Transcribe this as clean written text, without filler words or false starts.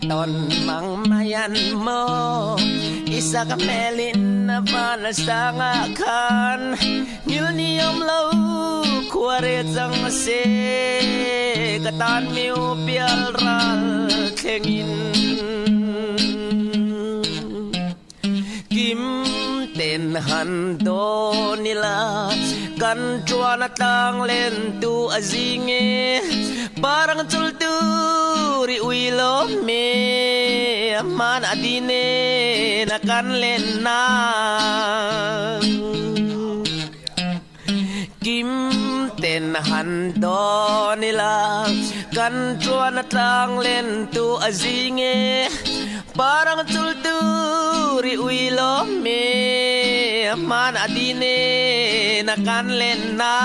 ตอนมังมายันโมisa ka melin na panasang akan nilniyam lau kuwaret sang mase katan miu pial ral kengin kim ten hando nila kan chua na tang len tu azinge parang tulturi uilo me man adine na kan len na kim ten hando nila kan chua na tang len tu azinge parang tulturi uilo me man adine na kan len na